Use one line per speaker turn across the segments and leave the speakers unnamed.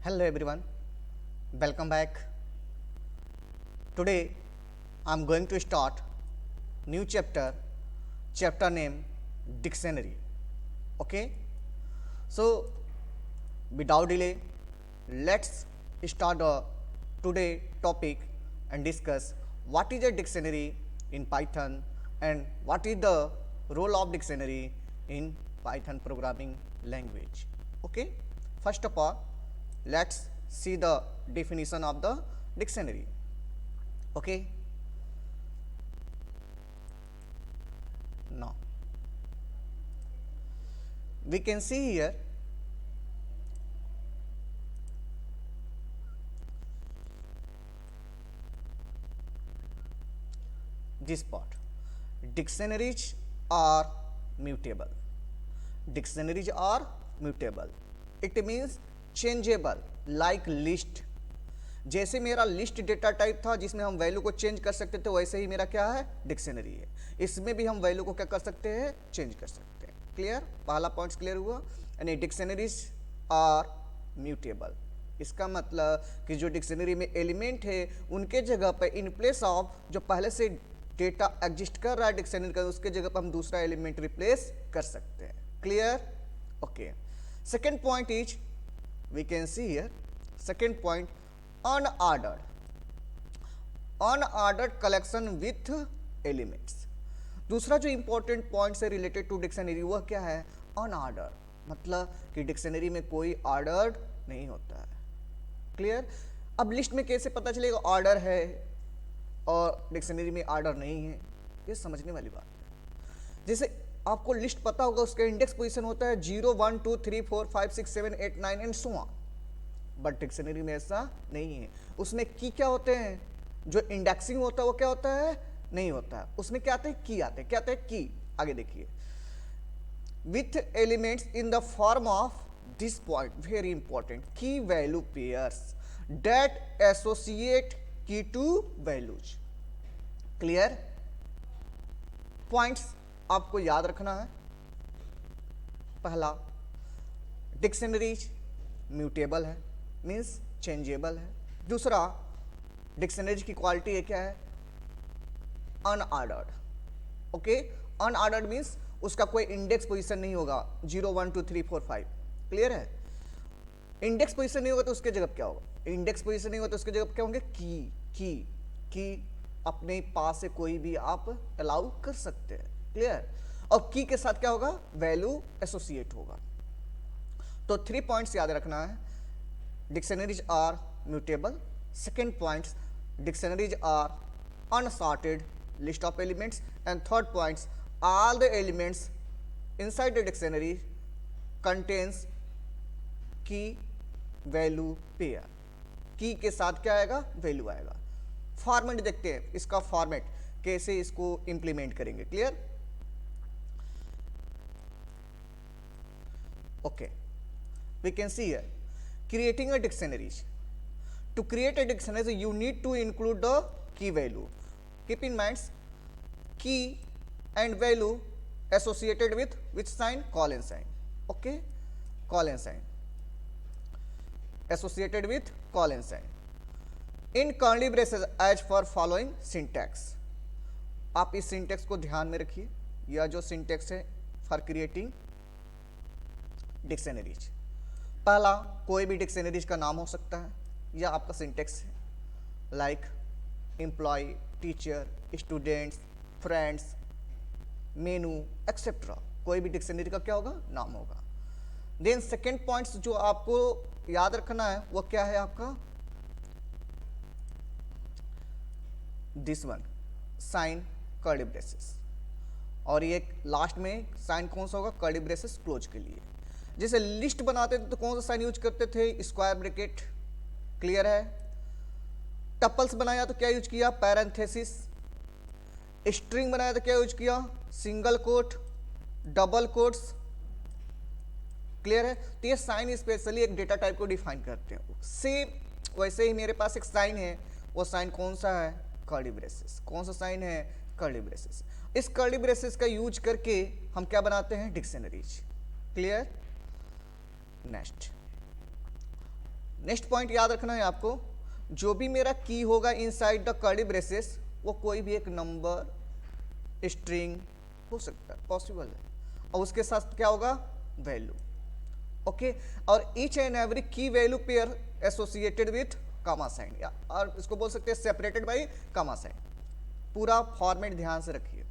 Hello everyone, welcome back. Today I am going to start new chapter name dictionary. Okay, so without delay, let's start the today topic and discuss what is a dictionary in Python and what is the role of dictionary in Python programming language. Okay, first of all, let's see the definition of the dictionary. Okay, now we can see here this part. Dictionaries are mutable. Dictionaries are mutable. It means changeable like list. जैसे मेरा list data type था जिसमें हम value को change कर सकते थे, वैसे ही मेरा क्या है, डिक्शनरी है. इसमें भी हम वैल्यू को क्या कर सकते हैं, चेंज कर सकते हैं. क्लियर, पहला पॉइंट क्लियर हुआ. यानी डिक्शनरीज आर म्यूटेबल. इसका मतलब कि जो डिक्शनरी में एलिमेंट है उनके जगह पे इन प्लेस ऑफ जो पहले से डेटा एग्जिस्ट कर रहा है डिक्शनरी का, उसके जगह पर हम दूसरा एलिमेंट रिप्लेस कर सकते हैं. Clear, okay. Second point is we can see here, second point, unordered. Unordered collection with elements. दूसरा जो इंपॉर्टेंट पॉइंट से रिलेटेड टू डिक्शनरी वह क्या है, अनऑर्डर्ड. मतलब कि डिक्शनरी में कोई ऑर्डर्ड नहीं होता है. क्लियर. अब लिस्ट में कैसे पता चलेगा ऑर्डर है और डिक्शनरी में ऑर्डर नहीं है, ये समझने वाली बात है. जैसे आपको लिस्ट पता होगा, उसका इंडेक्स पोजीशन होता है 0 1 2 3 4 5 6 7 8 9 and so on. But dictionary में ऐसा नहीं है. उसमें की क्या होते हैं, जो इंडेक्सिंग होता है वो क्या होता है, नहीं होता है. उसमें क्या आते हैं, की आते हैं. क्या आते हैं, की. आगे देखिए, with elements in the form of this point, very important, की वैल्यू पेयर्स दैट एसोसिएट की टू वैल्यूज. क्लियर. पॉइंट्स आपको याद रखना है. पहला, डिक्शनरीज म्यूटेबल है, मीन्स चेंजेबल है. दूसरा, डिक्शनरीज की क्वालिटी है क्या है, अनऑर्डर्ड. ओके, अनऑर्डर्ड मीन्स उसका कोई इंडेक्स पोजीशन नहीं होगा 0 1 2 3 4 5. क्लियर है. इंडेक्स पोजीशन नहीं होगा तो उसके जगह क्या होगा, इंडेक्स पोजीशन नहीं होगा तो उसके जगह क्या होंगे, की अपने पास से कोई भी आप अलाउ कर सकते हैं. क्लियर. और की के साथ क्या होगा, वैल्यू एसोसिएट होगा. तो 3 पॉइंट्स याद रखना है. Dictionaries are mutable. Second points, dictionaries are unsorted list of elements. And third points, all the elements inside the dictionary contains key value pair. की के साथ क्या आएगा, वैल्यू आएगा. फॉर्मेट देखते हैं, इसका फॉर्मेट कैसे इसको इंप्लीमेंट करेंगे. Clear, okay. we can see here, creating a dictionary. To create a dictionary you need to include the key value. Keep in mind, key and value associated with which sign, colon sign. Okay, colon sign associated with colon sign in curly braces as for following syntax. आप इस syntax को ध्यान में रखिए. यह जो syntax है for creating dictionaries, पहला कोई भी डिक्शनरीज का नाम हो सकता है, यह आपका सिंटेक्स है. Like employ, teacher, students, friends, menu etcetera. कोई भी डिक्शनरी का क्या होगा, नाम होगा. देन सेकेंड पॉइंट्स जो आपको याद रखना है वो क्या है आपका, this one, sign curly braces. और ये लास्ट में साइन कौन सा होगा, कर्ली ब्रेसेस क्लोज के लिए. जैसे लिस्ट बनाते थे तो कौन सा साइन यूज करते थे, स्क्वायर ब्रैकेट. क्लियर है. टपल्स बनाया तो क्या यूज किया, पैरेंथेसिस. स्ट्रिंग बनाया तो क्या यूज किया, single quote, double quotes. Clear है. तो ये साइन स्पेशली एक डेटा टाइप को डिफाइन करते हैं. सेम वैसे ही मेरे पास एक साइन है, वो साइन कौन सा है, कर्ली ब्रेसेस. कौन सा साइन है, कर्ली ब्रेसेस. इस कर्ली ब्रेसेस का यूज करके हम क्या बनाते हैं, dictionaries. Clear. Next, next point याद रखना है आपको, जो भी मेरा की होगा इनसाइड द कर्ली ब्रेसेस वो कोई भी एक नंबर स्ट्रिंग हो सकता है, पॉसिबल है, और उसके साथ क्या होगा वैल्यू। ओके, और each and every key value pair associated with comma sign, या और इसको बोल सकते हैं सेपरेटेड बाय कामा साइन। पूरा फॉर्मेट ध्यान से रखिए।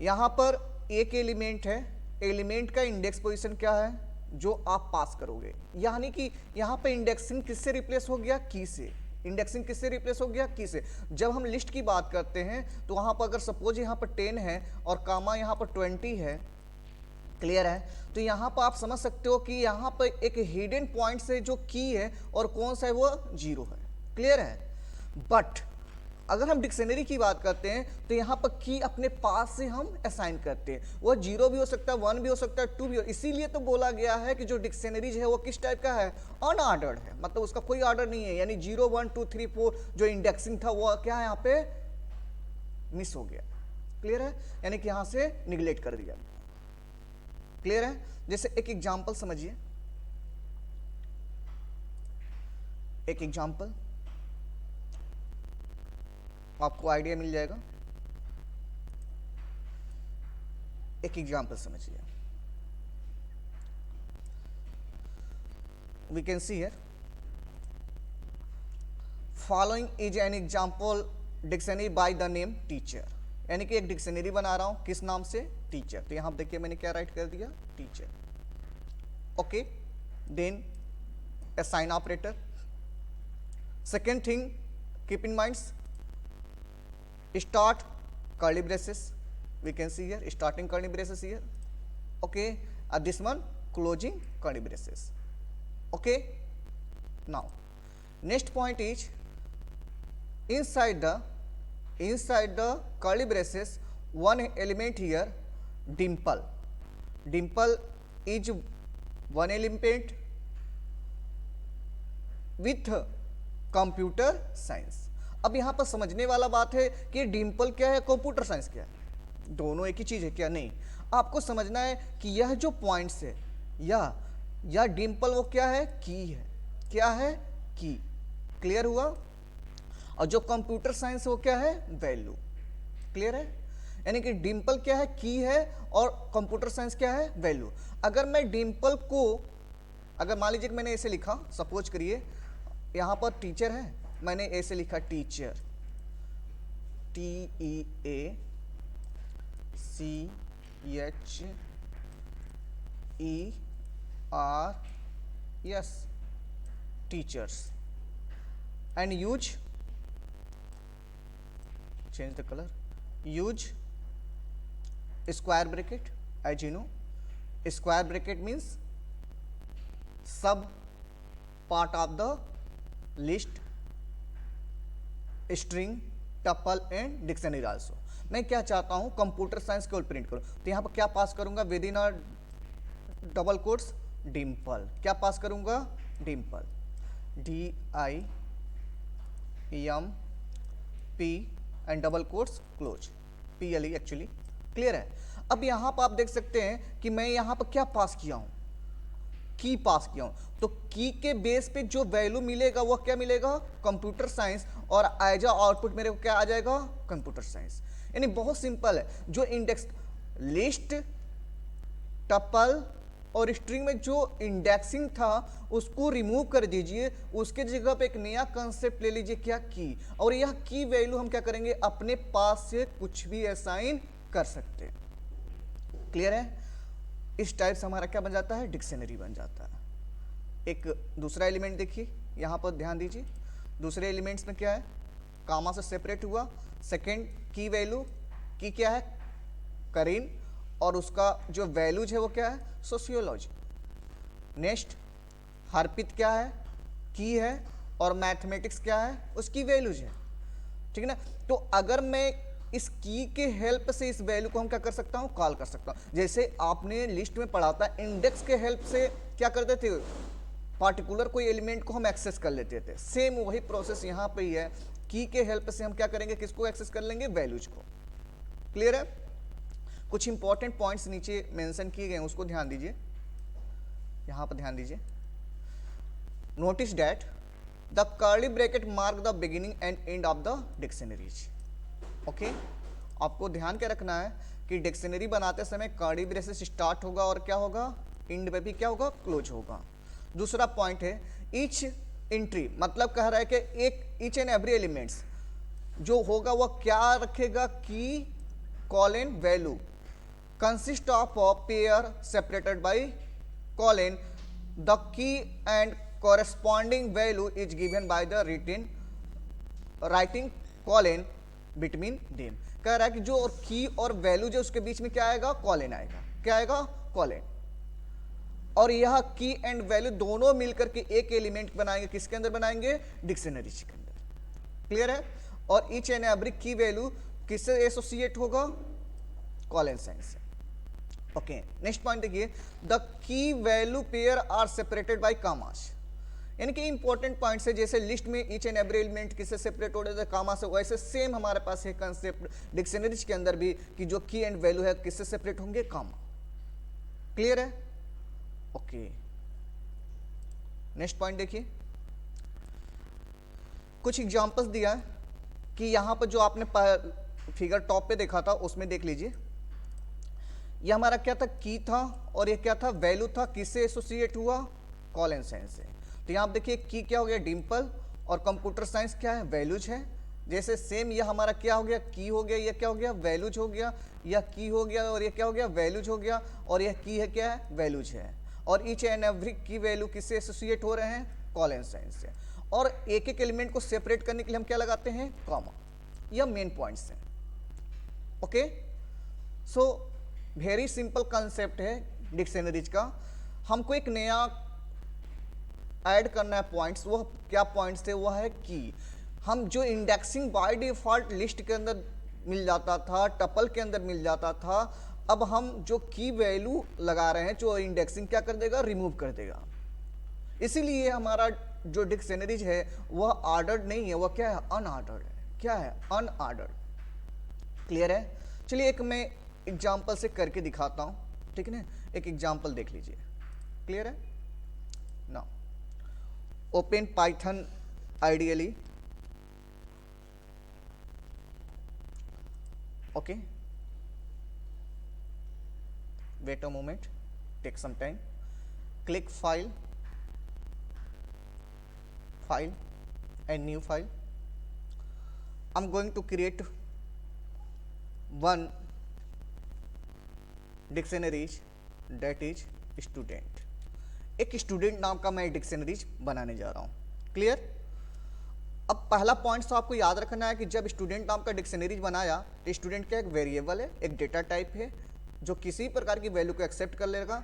यहां पर एक एलिमेंट है, एलिमेंट का इंडेक्स पोजीशन क्या है जो आप पास करोगे, यानी कि यहां पे इंडेक्सिंग किससे रिप्लेस हो गया, की से। इंडेक्सिंग किससे रिप्लेस हो गया, की से। जब हम लिस्ट की बात करते हैं तो वहां पर अगर सपोज यहां पर 10 है और कामा यहां पर 20 है, क्लियर है, तो यहां पर आप समझ सकते हो कि यहां पर एक हिडन पॉइंट से जो की है और कौन सा है वो 0 है, क्लियर है। बट अगर हम डिक्शनरी की बात करते हैं तो यहां पर की अपने पास से हम असाइन करते हैं, वो 0 भी हो सकता है, 1 भी हो सकता है, 2 भी हो, इसीलिए तो बोला गया है कि जो डिक्शनरीज है वो किस टाइप का है, अनऑर्डर्ड है, मतलब उसका कोई ऑर्डर नहीं है, यानी 0 1 2 3 4 जो इंडेक्सिंग था वो क्या है यहाँ पे मिस हो गया, क्लियर है, यानी कि यहां से निगलेक्ट कर दिया, क्लियर है। जैसे एक एग्जांपल समझिए, एक एग्जांपल आपको आइडिया मिल जाएगा। एक एग्जांपल समझिए, we can see here following is an example dictionary by the name teacher, यानी कि एक डिक्शनरी बना रहा हूं किस नाम से, टीचर। तो यहां देखिए मैंने क्या राइट कर दिया, teacher. Okay, then assign operator. Second thing keep in mind, start curly braces, we can see here starting curly braces here, okay, this one closing curly braces, okay. Now next point is inside the curly braces one element here, dimple. Dimple is one element with computer science। अब यहां पर समझने वाला बात है कि डिम्पल क्या है, कंप्यूटर साइंस क्या है, दोनों एक ही चीज है क्या, नहीं। आपको समझना है कि यह जो पॉइंट्स है या डिम्पल वो क्या है, की है, क्या है, की, क्लियर हुआ। और जो कंप्यूटर साइंस वो क्या है, वैल्यू, क्लियर है। यानी कि डिम्पल क्या है, की है, और कंप्यूटर साइंस क्या है, वैल्यू। अगर मैं डिम्पल को, अगर मान लीजिए कि मैंने ऐसे लिखा, सपोज करिए यहां पर टीचर है, मैंने ऐसे लिखा teacher, TEACHER, teachers, and use, change the colour, use square bracket, as you know square bracket means सब part of the list, string, tuple and dictionary also. मैं क्या चाहता हूं, कंप्यूटर साइंस केवल प्रिंट करूं, तो यहां पर क्या पास करूंगा, with in a double quotes Dimple, क्या पास करूंगा, Dimple, DIMP and double quotes close, PLE actually, clear है। अब यहां पर आप देख सकते हैं कि मैं यहां पर क्या पास किया हूं, की पास किया हूं, तो की के बेस पे जो वैल्यू मिलेगा वो क्या मिलेगा, कंप्यूटर साइंस, और एज अ आउटपुट मेरे को क्या आ जाएगा, कंप्यूटर साइंस। यानी बहुत सिंपल है, जो इंडेक्स, लिस्ट, टपल और स्ट्रिंग में जो इंडेक्सिंग था उसको रिमूव कर दीजिए, उसके जगह पे एक नया कंसेप्ट ले लीजिए, क्या, की, और यह की वैल्यू हम क्या करेंगे, अपने पास से कुछ भी असाइन कर सकते हैं, क्लियर है। इस टाइप से हमारा क्या बन जाता है, डिक्शनरी बन जाता है। एक दूसरा एलिमेंट देखिए, यहां पर ध्यान दीजिए, दूसरे एलिमेंट्स में क्या है, कामा से सेपरेट हुआ, सेकेंड की वैल्यू, की क्या है, करीन, और उसका जो वैल्यूज है वो क्या है, सोशियोलॉजी। नेक्स्ट हरपित क्या है, की है, और मैथमेटिक्स क्या है, उसकी वैल्यूज है, ठीक है ना। तो अगर मैं इस की के हेल्प से इस वैल्यू को हम क्या कर सकता हूं, कॉल कर सकता हूं। जैसे आपने लिस्ट में पढ़ा था, इंडेक्स के हेल्प से क्या करते थे, पार्टिकुलर कोई एलिमेंट को हम एक्सेस कर लेते थे, सेम वही प्रोसेस यहां पे ही है, की के हेल्प से हम क्या करेंगे, किसको एक्सेस कर लेंगे, वैल्यूज को, क्लियर है। कुछ इंपॉर्टेंट पॉइंट्स नीचे मेंशन किए गए हैं, उसको ध्यान दीजिए, यहां पर ध्यान दीजिए। Notice that the curly bracket mark the beginning and end of the dictionaries. Okay? आपको ध्यान क्या रखना है कि डिक्शनरी बनाते समय कर्ली ब्रेसेस स्टार्ट होगा और क्या होगा, एंड पे भी क्या होगा, क्लोज होगा. दूसरा पॉइंट है ईच एंट्री, मतलब कह रहा है कि एक ईच एंड एवरी एलिमेंट्स जो होगा वह क्या रखेगा, की colon value consist of pair separated by colon, the key and corresponding value is given by the writing colon between them. कह रहा है कि जो और की और वैल्यू जो उसके बीच में क्या आएगा, कॉलन आएगा. क्या आएगा, कॉलन. और यह की एंड वैल्यू दोनों मिलकर के एक एलिमेंट बनाएंगे. किसके अंदर बनाएंगे, डिक्शनरी के अंदर. क्लियर है. और each and every key value किससे एसोसिएट होगा, कॉलन साइन से. ओके, नेक्स्ट पॉइंट देखिए, the key value pair are separated by commas. यानी कि इंपॉर्टेंट पॉइंट्स है, जैसे लिस्ट में ईच एंड एवरी एलिमेंट किससे सेपरेट हो रहे थे, कामा से, वैसे सेम हमारे पास है कंसेप्ट डिक्शनरीज के अंदर भी कि जो की एंड वैल्यू है किससे सेपरेट होंगे, कामा. क्लियर है. ओके, नेक्स्ट पॉइंट देखिए, कुछ एग्जांपल्स दिया है कि यहां पर जो आपने फिगर टॉप पे देखा था उसमें देख लीजिए. यह हमारा क्या था, की था, और यह क्या था, वैल्यू था. किससे एसोसिएट हुआ, कॉलन साइन से. तो यहाँ आप देखिए की क्या हो गया, डिंपल, और कंप्यूटर साइंस क्या है, वैल्यूज है. जैसे सेम यह हमारा क्या हो गया, की हो गया, यह क्या हो गया, वैल्यूज हो गया. यह की हो गया और यह क्या हो गया, वैल्यूज हो गया. और यह की है क्या है, वैल्यूज है. और each and every key value किससे एसोसिएट हो रहे हैं, कॉलन साइन से. और एक एक एलिमेंट को सेपरेट करने के लिए हम क्या लगाते हैं, कॉमा. यह मेन पॉइंट्स हैं. Okay, so very simple concept है डिक्शनरीज का. हमको एक नया ऐड करना है पॉइंट्स. वह क्या पॉइंट्स थे, वह है की. हम जो इंडेक्सिंग बाय डिफॉल्ट लिस्ट के अंदर मिल जाता था, टपल के अंदर मिल जाता था, अब हम जो की वैल्यू लगा रहे हैं, जो इंडेक्सिंग क्या कर देगा, रिमूव कर देगा. इसीलिए हमारा जो डिक्शनरीज है वह ऑर्डर्ड नहीं है, वह क्या है, अनऑर्डर्ड है. क्या है, अनऑर्डर्ड. क्लियर है. चलिए एक मैं एग्जाम्पल से करके दिखाता हूं. ठीक है ना, एक एग्जाम्पल देख लीजिए. क्लियर है. Now open Python ideally. Okay, wait a moment, take some time. Click file and new file. I'm going to create one dictionaries, that is student. एक स्टूडेंट नाम का मैं डिक्शनरीज बनाने जा रहा हूं. क्लियर. अब पहला पॉइंट तो आपको याद रखना है कि जब स्टूडेंट नाम का डिक्शनरीज बनाया तो स्टूडेंट क्या एक वेरिएबल है, एक डेटा टाइप है जो किसी प्रकार की वैल्यू को एक्सेप्ट कर लेगा.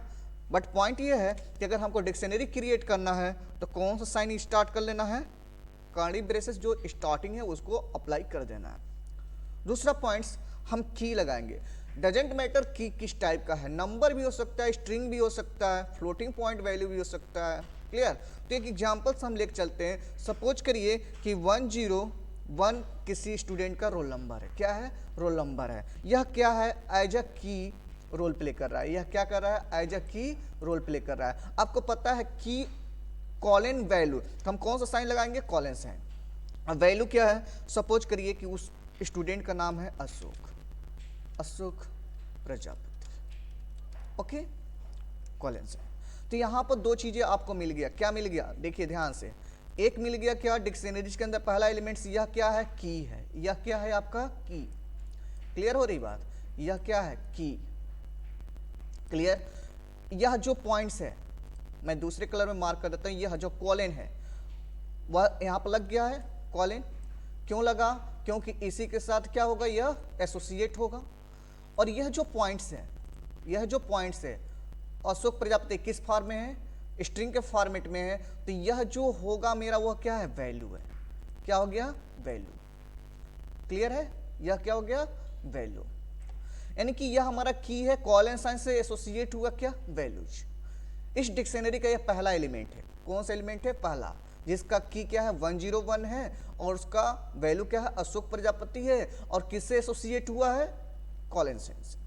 बट पॉइंट ये है कि अगर हमको डिक्शनरी क्रिएट करना है तो कौन सा साइन स्टार्ट कर लेना है, कर्ली ब्रेसेस जो स्टार्टिंग है उसको अप्लाई कर देना है. दूसरा पॉइंट्स, हम की लगाएंगे. डजेंट मैटर की किस टाइप का है, नंबर भी हो सकता है, स्ट्रिंग भी हो सकता है, फ्लोटिंग पॉइंट वैल्यू भी हो सकता है. क्लियर. तो एक एग्जांपल्स हम लेके चलते हैं. सपोज करिए कि 101 किसी स्टूडेंट का रोल नंबर है. क्या है, रोल नंबर है. यह क्या है, एज अ की रोल प्ले कर रहा है. यह क्या कर रहा है, एज अ की रोल प्ले कर रहा है. आपको पता है की कॉलन वैल्यू, हम कौन सा साइन लगाएंगे, कॉलन साइन. अब वैल्यू क्या है, सपोज करिए कि उस स्टूडेंट का नाम है Ashok Prajapati. Okay, colon sign. तो यहां पर दो चीजें आपको मिल गया. क्या मिल गया, देखिए ध्यान से. एक मिल गया क्या, डिक्शनरीज के अंदर पहला एलिमेंट्स यह क्या है, की है. यह क्या है आपका, की. क्लियर हो रही बात. यह क्या है, की. क्लियर. यह जो पॉइंट्स है मैं दूसरे कलर में मार्क कर देता हूं. यह जो कॉलन है वह यहां पर लग गया है. कॉलन क्यों लगा, क्योंकि इसी के साथ क्या होगा, यह एसोसिएट होगा. और यह जो पॉइंट्स है अशोक प्रजापति किस फॉर्म में है, स्ट्रिंग के फॉर्मेट में है. तो यह जो होगा मेरा वह क्या है, वैल्यू है. क्या हो गया, वैल्यू. क्लियर है. यह क्या हो गया, वैल्यू. यानी कि यह हमारा की है, कॉलन साइन से एसोसिएट हुआ क्या, वैल्यूज. इस डिक्शनरी का यह पहला एलिमेंट है. कौन सा एलिमेंट है, पहला, जिसका की क्या है, 101 है और उसका वैल्यू क्या है, अशोक प्रजापति है. और किससे एसोसिएट हुआ है, कॉलन साइन से.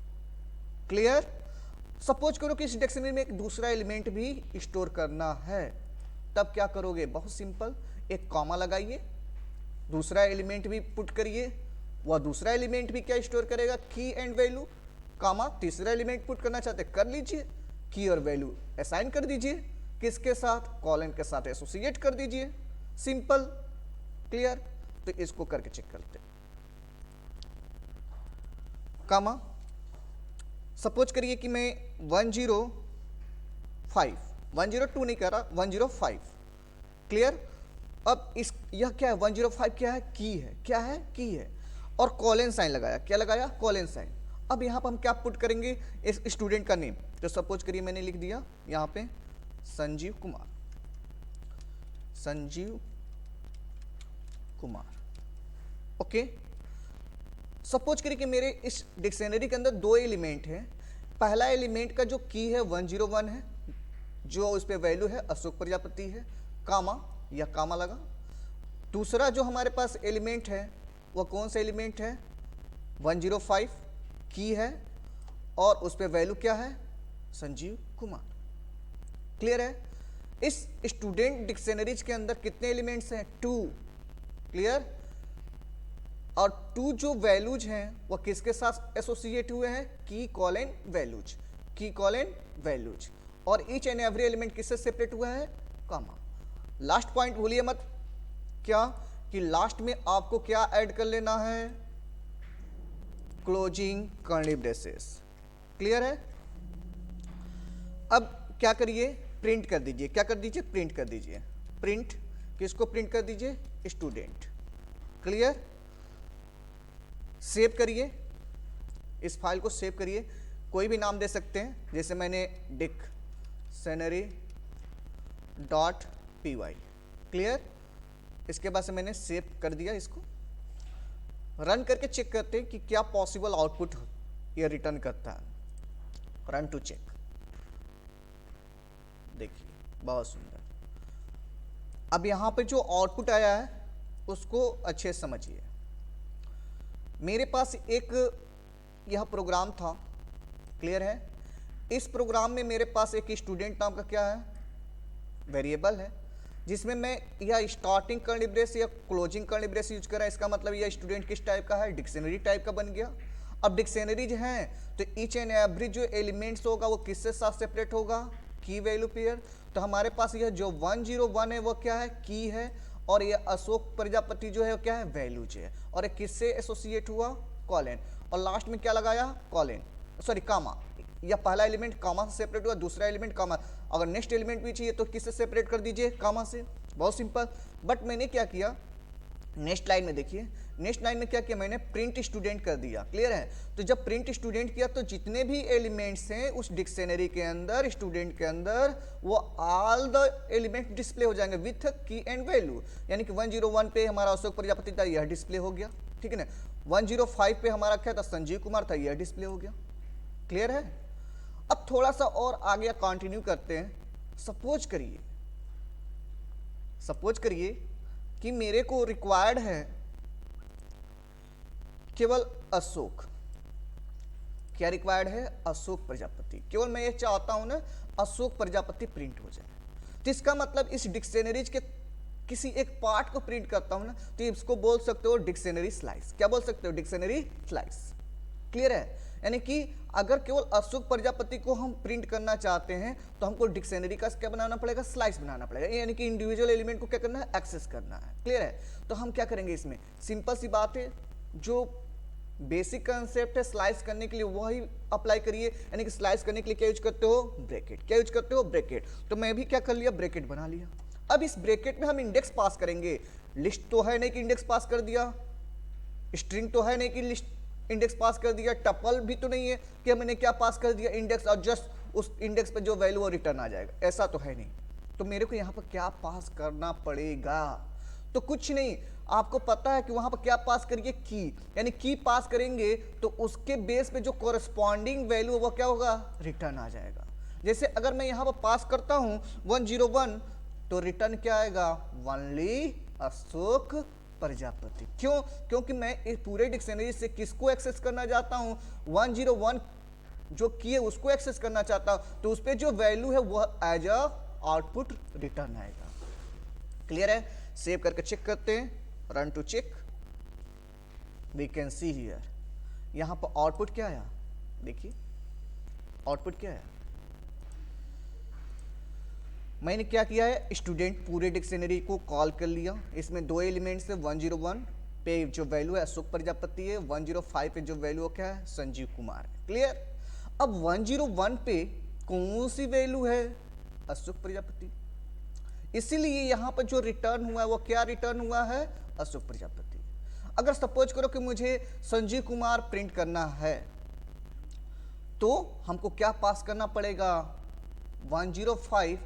क्लियर. सपोज करो कि इस डिक्शनरी में एक दूसरा एलिमेंट भी स्टोर करना है. तब क्या करोगे, बहुत सिंपल, एक कॉमा लगाइए, दूसरा एलिमेंट भी पुट करिए, वह दूसरा एलिमेंट भी क्या स्टोर करेगा, की एंड वैल्यू, कॉमा, तीसरा एलिमेंट पुट करना चाहते कर लीजिए, की और वैल्यू असाइन कर दीजिए, किसके साथ, कॉलन के साथ एसोसिएट कर दीजिए, सिंपल, क्लियर। तो इसको करके चेक करते, कॉमा, सपोज करिए कि मैं 105, 102 नहीं कर रहा, 105, क्लियर। अब इस यह क्या है, 105 क्या है, की है, क्या है, की है, और कॉलन साइन लगाया, क्या लगाया, कॉलन साइन। अब यहाँ पर हम क्या पुट करेंगे, इस स्टूडेंट का नेम, तो सपोज करिए मैंने लिख दिया यहाँ पे संजीव कुमार, संजीव कुमार, ओके। सपोज करिए कि मेरे इस डिक्शनरी के अंदर दो एलिमेंट हैं, पहला एलिमेंट का जो की है 101 है, जो उस पर वैल्यू है अशोक प्रजापति है, कामा, या कामा लगा। दूसरा जो हमारे पास एलिमेंट है वह कौन सा एलिमेंट है, 105 की है, और उस पर वैल्यू क्या है, संजीव कुमार, क्लियर है। इस स्टूडेंट डिक्शनरीज के अंदर कितने एलिमेंट्स हैं, 2, क्लियर। और 2 जो वैल्यूज हैं वह किसके साथ एसोसिएट हुए हैं, की कॉलन वैल्यूज, की कॉलन वैल्यूज, और ईच एंड एवरी एलिमेंट किससे सेपरेट हुआ है, कॉमा। लास्ट पॉइंट भूलिए मत, क्या कि लास्ट में आपको क्या ऐड कर लेना है, क्लोजिंग कर्ली ब्रेसेस, क्लियर है। अब क्या करिए, प्रिंट कर दीजिए, क्या कर दीजिए, प्रिंट कर दीजिए, प्रिंट, किसको प्रिंट कर दीजिए, स्टूडेंट, क्लियर। सेव करिए, इस फाइल को सेव करिए, कोई भी नाम दे सकते हैं, जैसे मैंने dictionary.py, क्लियर। इसके बाद से मैंने सेव कर दिया, इसको रन करके चेक करते हैं कि क्या पॉसिबल आउटपुट ये रिटर्न करता है, रन टू चेक, देखिए बहुत सुंदर। अब यहां पे जो आउटपुट आया है उसको अच्छे से समझिए। मेरे पास एक यह प्रोग्राम था, क्लियर है। इस प्रोग्राम में मेरे पास एक स्टूडेंट नाम का क्या है, वेरिएबल है, जिसमें मैं यह स्टार्टिंग कर्ली ब्रेस या क्लोजिंग कर्ली ब्रेस यूज कर रहा है। इसका मतलब यह स्टूडेंट किस टाइप का है, डिक्शनरी टाइप का बन गया। अब डिक्शनरीज हैं तो ईच एंड एवरी जो एलिमेंट्स होगा वो किससे साथ सेपरेट होगा, की वैल्यू पेयर। तो हमारे पास यह जो 101 है वो क्या है, की है, और ये अशोक प्रजापति जो है वो क्या है, वैल्यूज है, और ये किससे एसोसिएट हुआ, कॉलन, और लास्ट में क्या लगाया, कॉलन, सॉरी कामा। या पहला एलिमेंट कामा से सेपरेट हुआ, दूसरा एलिमेंट कामा, अगर नेक्स्ट एलिमेंट भी चाहिए तो किससे सेपरेट कर दीजिए, कामा से, बहुत सिंपल। बट मैंने क्या किया, नेक्स्ट लाइन में देखिए, नेक्स्ट लाइन में क्या किया मैंने, प्रिंट स्टूडेंट कर दिया, क्लियर है। तो जब प्रिंट स्टूडेंट किया तो जितने भी एलिमेंट्स हैं उस डिक्शनरी के अंदर, स्टूडेंट के अंदर, वो ऑल द एलिमेंट डिस्प्ले हो जाएंगे विथ की एंड वैल्यू। यानी कि 101 पे हमारा अशोक प्रजापति था, यह डिस्प्ले हो गया, ठीक है ना। 105 पे हमारा क्या था, संजीव कुमार था, यह डिस्प्ले हो गया, क्लियर है। अब थोड़ा सा और आगे कंटिन्यू करते हैं। सपोज करिए कि मेरे को रिक्वायर्ड है केवल अशोक, क्या रिक्वायर्ड है, अशोक प्रजापति, केवल मैं ये चाहता हूं ना अशोक प्रजापति प्रिंट हो जाए। तो इसका मतलब इस डिक्शनरीज के किसी एक पार्ट को प्रिंट करता हूं ना, तो इसको बोल सकते हो डिक्शनरी स्लाइस, क्या बोल सकते हो, डिक्शनरी स्लाइस, क्लियर है। यानी कि अगर केवल अशोक प्रजापति को हम प्रिंट करना चाहते हैं तो हमको डिक्शनरी का क्या बनाना पड़ेगा, स्लाइस बनाना पड़ेगा, यानी कि इंडिविजुअल एलिमेंट को क्या करना है, एक्सेस करना है, क्लियर है। तो हम क्या करेंगे इसमें, सिंपल सी बात है, जो बेसिक कंसेप्ट है स्लाइस करने के लिए वही अप्लाई करिए। यानी कि स्लाइस करने के लिए क्या यूज करते हो, ब्रैकेट, क्या यूज करते हो, ब्रैकेट। तो मैं भी क्या कर लिया, ब्रैकेट बना लिया। अब इस ब्रैकेट में हम इंडेक्स पास करेंगे, लिस्ट तो है नहीं कि इंडेक्स पास कर दिया, स्ट्रिंग तो है नहीं कि लिस्ट इंडेक्स पास कर दिया, टपल भी तो नहीं है कि मैंने क्या पास कर दिया, इंडेक्स, और जस्ट उस इंडेक्स पे जो वैल्यू वो रिटर्न आ जाएगा, ऐसा तो है नहीं। तो मेरे को यहाँ पर क्या पास करना पड़ेगा, तो कुछ नहीं, आपको पता है कि वहां पर क्या पास करिए, की, यानी की पास करेंगे तो उसके बेस पे जो कोरस्पॉन्डिंग वैल्यू वो क्या होगा, रिटर्न आ जाएगा। जैसे अगर मैं यहाँ पर पास करता हूँ 101 तो रिटर्न क्या आएगा, ओनली अशोक प्रजापति। क्यों, क्योंकि मैं इस पूरे डिक्शनरी से किसको एक्सेस करना चाहता हूं, 101 जो की है उसको एक्सेस करना चाहता हूं, तो उस पर जो वैल्यू है वह एज अ आउटपुट रिटर्न आएगा, क्लियर है? सेव करके चेक करते हैं, run to check, we can see here, यहां पर आउटपुट क्या आया, देखिए आउटपुट क्या है। मैंने क्या किया है, स्टूडेंट पूरे डिक्शनरी को कॉल कर लिया, इसमें दो एलिमेंट्स है, 101 पे जो वैल्यू है अशोक प्रजापति है, 105 पे जो वैल्यू क्या है संजीव कुमार है। क्लियर? अब 101 पे कौन सी वैल्यू है, अशोक प्रजापति, इसीलिए यहां पर जो रिटर्न हुआ है वो क्या रिटर्न हुआ है, अशोक प्रजापति। अगर सपोज करो कि मुझे संजीव कुमार प्रिंट करना है तो हमको क्या पास करना पड़ेगा, 105,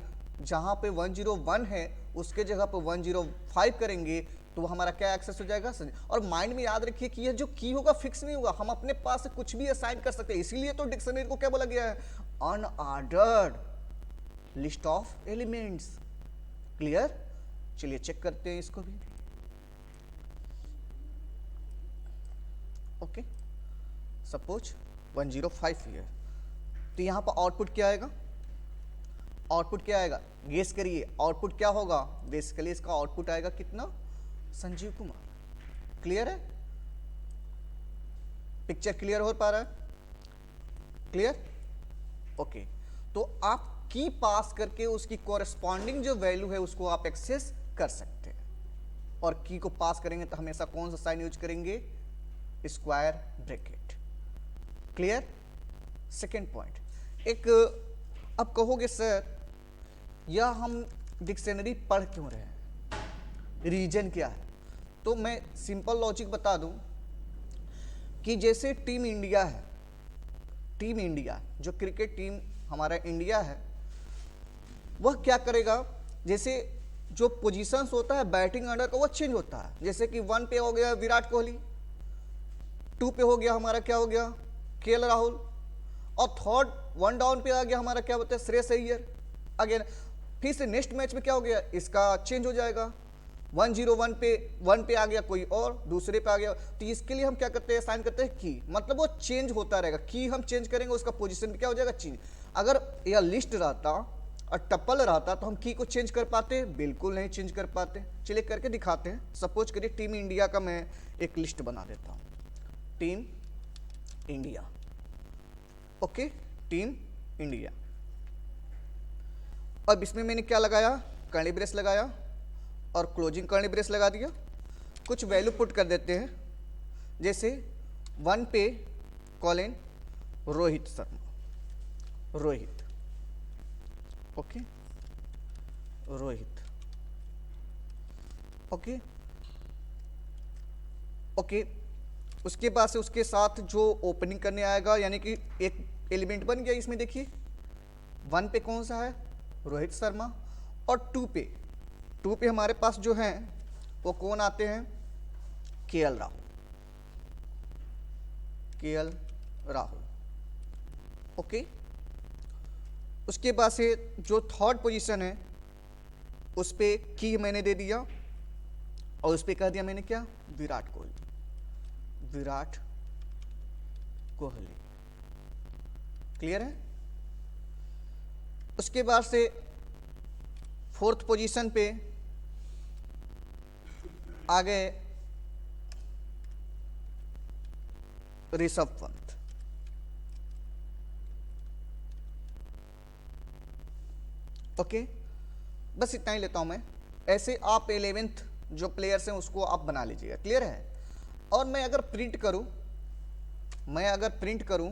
जहां पे 101 है उसके जगह पे 105 करेंगे तो हमारा क्या एक्सेस हो जाएगा। और माइंड में याद रखिए कि ये जो की होगा फिक्स नहीं होगा, हम अपने पास से कुछ भी असाइन कर सकते हैं, इसीलिए तो डिक्शनरी को क्या बोला गया है, unordered list of elements. Clear? चलिए चेक करते हैं इसको भी। ओके, सपोज 105 हियर, तो यहां पर आउटपुट क्या आएगा, आउटपुट क्या आएगा, गेस करिए आउटपुट क्या होगा, बेसिकली इसका आउटपुट आएगा कितना, संजीव कुमार। क्लियर है? पिक्चर क्लियर हो पा रहा है? क्लियर? ओके, तो आप की पास करके उसकी कॉरेस्पॉन्डिंग जो वैल्यू है उसको आप एक्सेस कर सकते हैं। और की को पास करेंगे तो हमेशा कौन सा साइन यूज करेंगे, square bracket. Clear? Second point, एक अब कहोगे सर या हम डिक्शनरी पढ़ क्यों रहे हैं, रीजन क्या है, तो मैं सिंपल लॉजिक बता दूं कि जैसे टीम इंडिया है, टीम इंडिया जो क्रिकेट टीम हमारा इंडिया है वह क्या करेगा, जैसे जो पोजीशंस होता है बैटिंग ऑर्डर का वो चेंज होता है, जैसे कि 1 पे हो गया विराट कोहली, 2 पे हो गया हमारा क्या हो गया केएल राहुल, और थर्ड 1 डाउन पे आ गया हमारा क्या बोलते हैं श्रेयस अय्यर। अगेन फिर से नेक्स्ट मैच में क्या हो गया, इसका चेंज हो जाएगा, 101 पे 1 पे आ गया कोई और, दूसरे पे आ गया, तो इसके लिए हम क्या करते हैं, साइन करते हैं की, मतलब वो चेंज होता रहेगा, की हम चेंज करेंगे उसका पोजीशन क्या हो जाएगा चेंज। अगर यह लिस्ट रहता और टप्पल रहता तो हम की को चेंज कर पाते, बिल्कुल नहीं चेंज कर पाते। चलिए करके दिखाते हैं। सपोज करिए टीम इंडिया का मैं एक लिस्ट बना देता हूँ, team India, okay, team India. अब इसमें मैंने क्या लगाया, कर्ली ब्रेस लगाया और क्लोजिंग कर्ली ब्रेस लगा दिया। कुछ वैल्यू पुट कर देते हैं, जैसे 1 पे colon Rohit Sharma, Rohit, okay, Rohit, okay, okay. उसके बाद से उसके साथ जो ओपनिंग करने आएगा, यानी कि एक एलिमेंट बन गया इसमें, देखिए 1 पे कौन सा है, रोहित शर्मा, और 2 पे हमारे पास जो हैं वो कौन आते हैं, KL Rahul, KL Rahul, okay. उसके बाद से जो थर्ड पोजीशन है उस पे की मैंने दे दिया और उस पे कह दिया मैंने क्या, विराट कोहली, विराट कोहली। क्लियर है? उसके बाद से फोर्थ पोजीशन पे आ गए ऋषभ पंत, ओके। बस इतना ही लेता हूं मैं। ऐसे आप 11th जो प्लेयर्स हैं उसको आप बना लीजिएगा। क्लियर है? और मैं अगर प्रिंट करूं,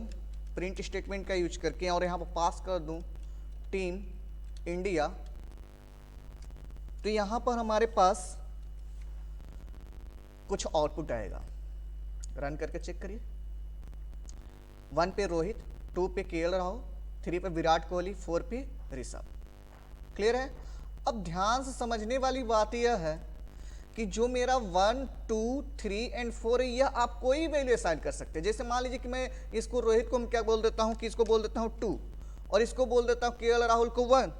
प्रिंट स्टेटमेंट का यूज करके और यहां पर पास कर दूं टीम इंडिया, तो यहां पर हमारे पास कुछ आउटपुट आएगा। रन करके चेक करिए। 1 पे रोहित, 2 पे केएल राहुल, 3 पे विराट कोहली, 4 पे ऋषभ। क्लियर है? अब ध्यान से समझने वाली बात यह है कि जो मेरा 1, 2, 3 एंड 4 है, यह आप कोई वैल्यू असाइन कर सकते हैं। जैसे मान लीजिए कि मैं इसको रोहित को हम क्या बोल देता हूं कि इसको बोल देता हूं 2 और इसको बोल देता हूं केएल राहुल को 1।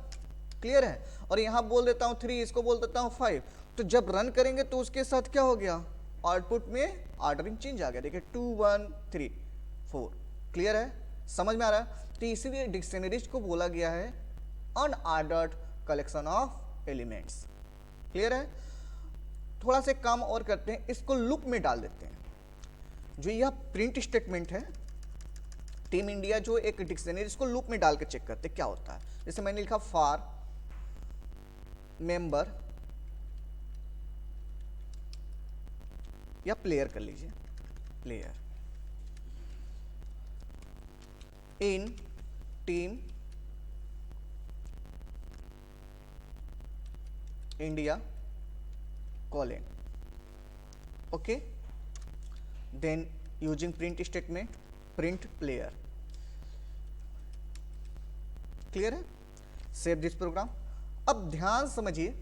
क्लियर है? और यहां बोल देता हूं 3, इसको बोल देता हूं 5। तो जब रन करेंगे तो उसके साथ क्या हो गया, आउटपुट में ऑर्डरिंग चेंज आ गया। देखिए 2, 1, 3, 4। क्लियर है? समझ में आ रहा है? तो इसीलिए डिक्शनरीज को बोला गया है unordered collection of elements. Clear है? थोड़ा से काम और करते हैं, इसको लूप में डाल देते हैं। जो यह प्रिंट स्टेटमेंट है टीम इंडिया जो एक डिक्शनरी, इसको लूप में डाल के चेक करते क्या होता है। जैसे मैंने लिखा फॉर मेंबर या प्लेयर कर लीजिए, player in team India colon, okay, then using print statement print player. Clear है? Save this program. अब ध्यान समझिए,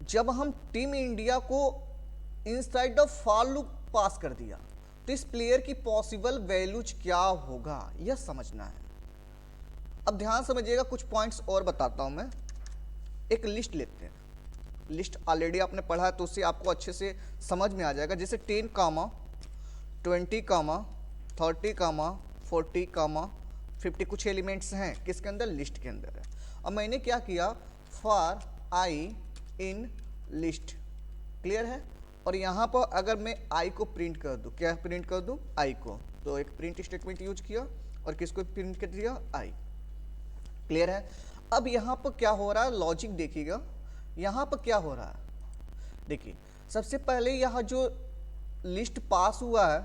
जब हम टीम इंडिया को inside of for loop pass कर दिया तो इस प्लेयर की पॉसिबल वैल्यूज क्या होगा यह समझना है। अब ध्यान समझिएगा, कुछ पॉइंट्स और बताता हूं मैं। एक लिस्ट लेते हैं, लिस्ट ऑलरेडी आपने पढ़ा है तो उससे आपको अच्छे से समझ में आ जाएगा। जैसे 10, 20, 30, 40, 50 कुछ एलिमेंट्स हैं किसके अंदर, लिस्ट के अंदर है। अब मैंने क्या किया, for I in list, clear है? और यहाँ पर अगर मैं आई को प्रिंट कर दूँ, क्या प्रिंट कर दूँ, आई को, तो एक प्रिंट स्टेटमेंट यूज किया और किसको प्रिंट कर दिया, आई। क्लियर है? अब यहाँ पर क्या हो रहा है, लॉजिक देखिएगा, यहाँ पर क्या हो रहा है। देखिए, सबसे पहले यहाँ जो लिस्ट पास हुआ है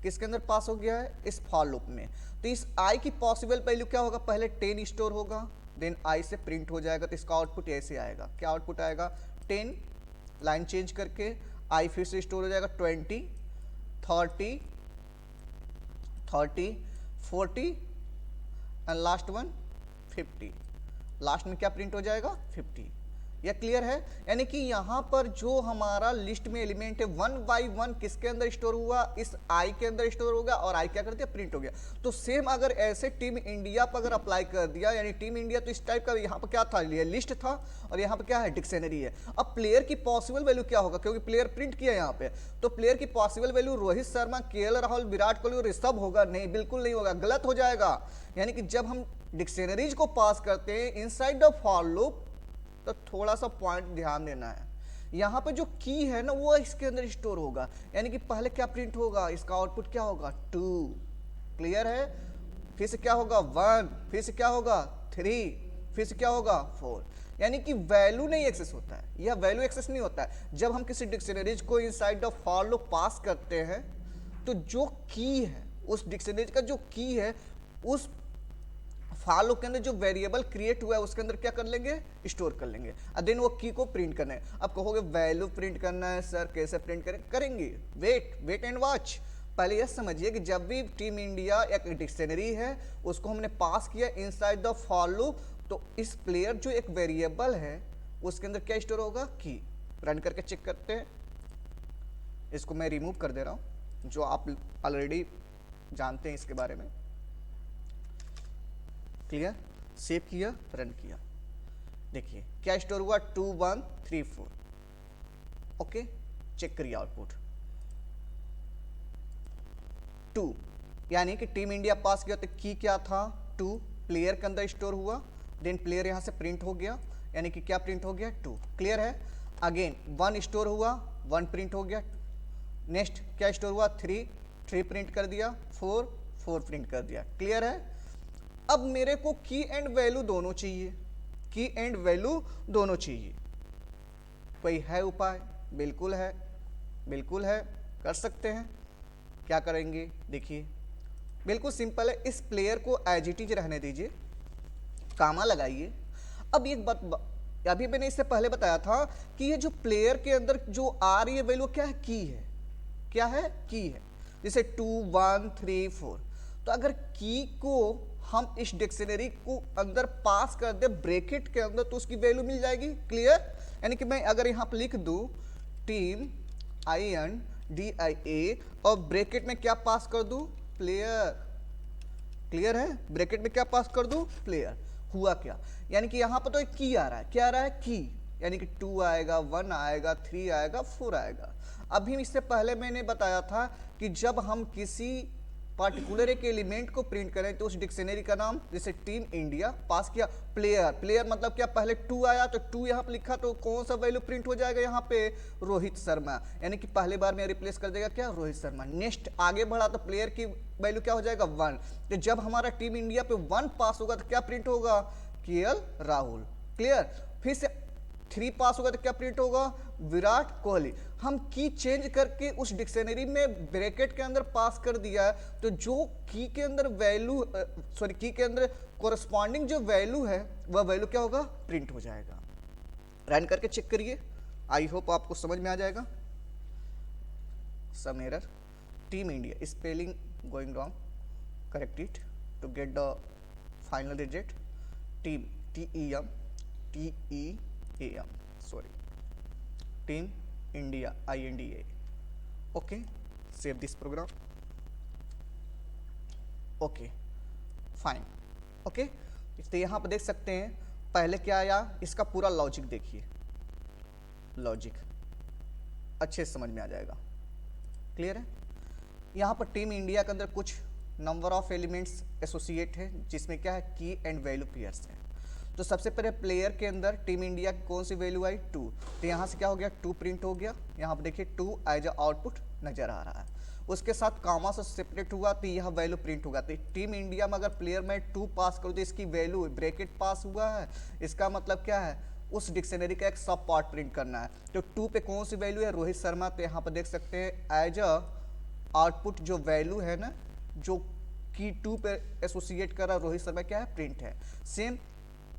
किसके अंदर पास हो गया है, इस फॉर लूप में। तो इस आई की पॉसिबल वैल्यू क्या होगा, पहले 10 स्टोर होगा, देन आई से प्रिंट हो जाएगा, तो इसका आउटपुट ऐसे आएगा। क्या आउटपुट आएगा, 10, लाइन चेंज करके आई फिर से स्टोर हो जाएगा 20, 30, 40 एंड लास्ट वन 50। लास्ट में क्या प्रिंट हो जाएगा, 50। यह क्लियर है? यानी कि यहाँ पर जो हमारा लिस्ट में एलिमेंट है 1 बाई 1 किसके अंदर स्टोर हुआ, इस आई के अंदर स्टोर होगा और आई क्या कर दिया, प्रिंट हो गया। तो सेम अगर ऐसे टीम इंडिया पर अगर अप्लाई कर दिया, यानी टीम इंडिया तो इस टाइप का यहाँ पर क्या था, ये लिस्ट था और यहाँ पर क्या है, डिक्शनरी है। अब प्लेयर की पॉसिबल वैल्यू क्या होगा, क्योंकि प्लेयर प्रिंट किया यहाँ पे, तो प्लेयर की possible value Rohit Sharma, KL Rahul, Virat Kohli और ऋषभ होगा? नहीं, बिल्कुल नहीं होगा, गलत हो जाएगा। यानी कि जब हम डिक्शनरीज को पास करते हैं इनसाइड द फॉर लूप, तो थोड़ा सा पॉइंट ध्यान देना है। यहाँ पे जो की है ना वो इसके अंदर स्टोर होगा, यानी कि पहले क्या प्रिंट होगा, इसका आउटपुट क्या होगा, 2। क्लियर है? फिर से क्या होगा, 1, फिर से क्या होगा, 3, फिर से क्या होगा, 4। यानी कि वैल्यू नहीं एक्सेस होता है, यह वैल्यू एक्सेस नहीं होता है। जब हम किसी डिक्शनरीज को इनसाइड द फॉर लूप पास करते हैं तो जो की है, उस डिक्शनरीज का जो की है, उस फॉर लूप के अंदर जो वेरिएबल क्रिएट हुआ है उसके अंदर क्या कर लेंगे, स्टोर कर लेंगे। और देन वो की को प्रिंट करना है। अब कहोगे वैल्यू प्रिंट करना है सर, कैसे प्रिंट करेंगे, वेट एंड वॉच। पहले यह समझिए कि जब भी टीम इंडिया एक डिक्शनरी है उसको हमने पास किया इनसाइड द फॉर लूप, तो इस प्लेयर जो एक वेरिएबल है उसके अंदर क्या स्टोर होगा, की। रन करके चेक करते हैं। इसको मैं रिमूव कर दे रहा हूं, जो आप ऑलरेडी जानते हैं इसके बारे में। क्लियर? सेव किया, रन किया, देखिए क्या स्टोर हुआ, 2 1 3 4। ओके, चेक करिए आउटपुट 2, यानी कि टीम इंडिया पास किया तो की क्या था, 2 प्लेयर के अंदर स्टोर हुआ, देन प्लेयर यहां से प्रिंट हो गया, यानी कि क्या प्रिंट हो गया, 2। क्लियर है? अगेन 1 स्टोर हुआ, 1 प्रिंट हो गया। नेक्स्ट क्या स्टोर हुआ, 3 प्रिंट कर दिया, 4 प्रिंट कर दिया। क्लियर है? अब मेरे को की एंड वैल्यू दोनों चाहिए, की एंड वैल्यू दोनों चाहिए। कोई है उपाय? बिल्कुल है, बिल्कुल है, कर सकते हैं। क्या करेंगे, देखिए बिल्कुल सिंपल है। इस प्लेयर को एज इट इज रहने दीजिए, कामा लगाइए। अब एक बात अभी मैंने इससे पहले बताया था कि ये जो प्लेयर के अंदर जो आ रही है वैल्यू क्या है, की है। क्या है, की है। जैसे 2 1 3 4, तो अगर की को हम इस डिक्शनरी को अंदर पास कर दे ब्रैकेट के अंदर तो उसकी वैल्यू मिल जाएगी। क्लियर? यानी कि मैं अगर यहाँ पर लिख दूं टीम INDIA और ब्रैकेट में क्या पास कर दूं, प्लेयर। क्लियर है? ब्रैकेट में क्या पास कर दूं, प्लेयर। हुआ क्या, यानी कि यहाँ पर तो एक की आ रहा है, क्या आ रहा है, की, यानी कि 2 आएगा, 1 आएगा, 3 आएगा, 4 आएगा। अभी इससे पहले मैंने बताया था कि जब हम किसी पार्टिकुलर एक एलिमेंट को प्रिंट करें तो उस डिक्शनरी का नाम, जैसे टीम इंडिया पास किया, प्लेयर, प्लेयर मतलब क्या, पहले 2 आया तो 2 यहाँ पे लिखा तो कौन सा वैल्यू प्रिंट हो जाएगा यहाँ पे, रोहित शर्मा, यानी कि पहले बार में रिप्लेस कर देगा क्या, रोहित शर्मा। नेक्स्ट आगे बढ़ा तो प्लेयर की वैल्यू क्या हो जाएगा 1, तो जब हमारा टीम इंडिया पे 1 पास होगा तो क्या प्रिंट होगा, केएल राहुल। क्लियर। फिर से 3 पास होगा तो क्या प्रिंट होगा, विराट कोहली। हम की चेंज करके उस डिक्शनरी में ब्रैकेट के अंदर पास कर दिया है, तो जो की के अंदर वैल्यू की के अंदर कोरस्पॉन्डिंग जो वैल्यू है वह वैल्यू क्या होगा, प्रिंट हो जाएगा। रन करके चेक करिए, आई होप आपको समझ में आ जाएगा। Some error, team India spelling going wrong, correct it to get the final result. Team TEAM, sorry, Team India, INDA. Okay, save this program. Okay, fine. Okay, तो यहाँ पर देख सकते हैं पहले क्या आया, इसका पूरा लॉजिक देखिए, लॉजिक अच्छे से समझ में आ जाएगा। क्लियर है। यहाँ पर टीम इंडिया के अंदर कुछ नंबर ऑफ एलिमेंट्स एसोसिएट है, जिसमें क्या है, की एंड वैल्यू पेयर्स है। तो सबसे पहले प्लेयर के अंदर टीम इंडिया की कौन सी वैल्यू आई, 2, तो यहाँ से क्या हो गया, 2 प्रिंट हो गया। यहाँ पर देखिए 2 एज अ आउटपुट नजर आ रहा है, उसके साथ कामा से सेपरेट हुआ तो यह वैल्यू प्रिंट होगा। तो टीम इंडिया में अगर प्लेयर में 2 पास करूँ तो इसकी वैल्यू ब्रैकेट पास हुआ है, इसका मतलब क्या है, उस डिक्शनरी का एक सब पार्ट प्रिंट करना है। तो 2 पे कौन सी वैल्यू है, रोहित शर्मा, तो यहाँ पर देख सकते हैं एज अ आउटपुट जो वैल्यू है ना, जो की 2 पे एसोसिएट कर रहा रोहित शर्मा, क्या है, प्रिंट है। सेम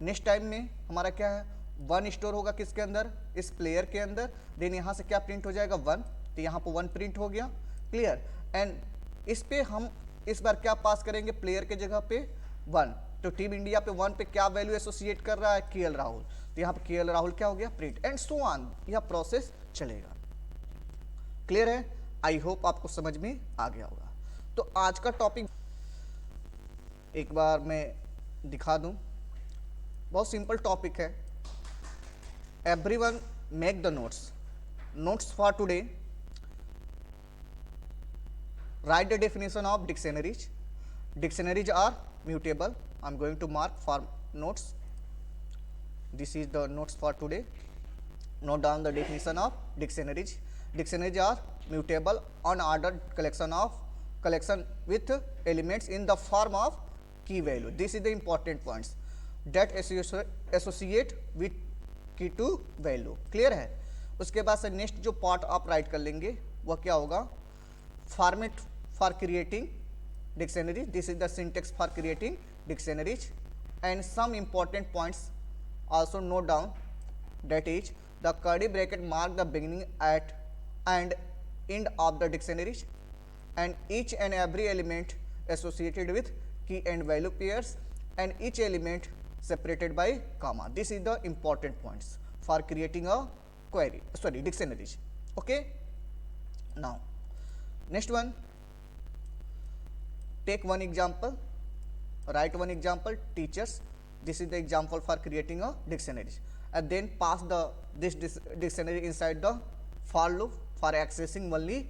नेक्स्ट टाइम में हमारा क्या है, 1 स्टोर होगा किसके अंदर, इस प्लेयर के अंदर, देन यहाँ से क्या प्रिंट हो जाएगा 1, तो यहाँ पर 1 प्रिंट हो गया। क्लियर। एंड इस पे हम इस बार क्या पास करेंगे, प्लेयर के जगह पे 1, तो टीम इंडिया पे 1 पे क्या वैल्यू एसोसिएट कर रहा है, केएल राहुल, तो यहाँ पे केएल राहुल क्या हो गया, प्रिंट, एंड सो ऑन, यह प्रोसेस चलेगा। क्लियर है। आई होप आपको समझ में आ गया होगा। तो आज का टॉपिक एक बार मैं दिखा दूं, बहुत सिंपल टॉपिक है। Everyone make the notes for today. Right the definition of dictionaries. Dictionaries are mutable. I'm going to mark for notes. This is the notes for today. Note down the definition of dictionaries. Dictionaries are mutable, unordered collection with elements in the form of key value. This is the important points that associate with key to value. Clear है। उसके बाद से next जो part आप right कर लेंगे वह क्या होगा, format for creating dictionary. This is the syntax for creating dictionaries, and some important points also note down, that is the curly bracket mark the beginning at and end of the dictionaries, and each and every element associated with key and value pairs, and each element separated by comma. This is the important points for creating a dictionaries. Okay, now next one, take one example, write one example, teachers. This is the example for creating a dictionary, and then pass this dictionary inside the for loop for accessing only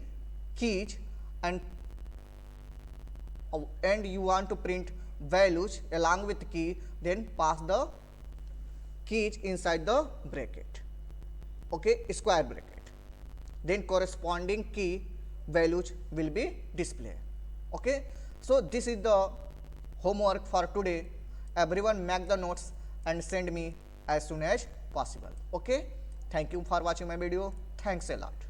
keys, and you want to print values along with key, then pass the keys inside the bracket, okay, square bracket, then corresponding key values will be displayed. Okay, so this is the homework for today. Everyone make the notes and send me as soon as possible. Okay, thank you for watching my video. Thanks a lot.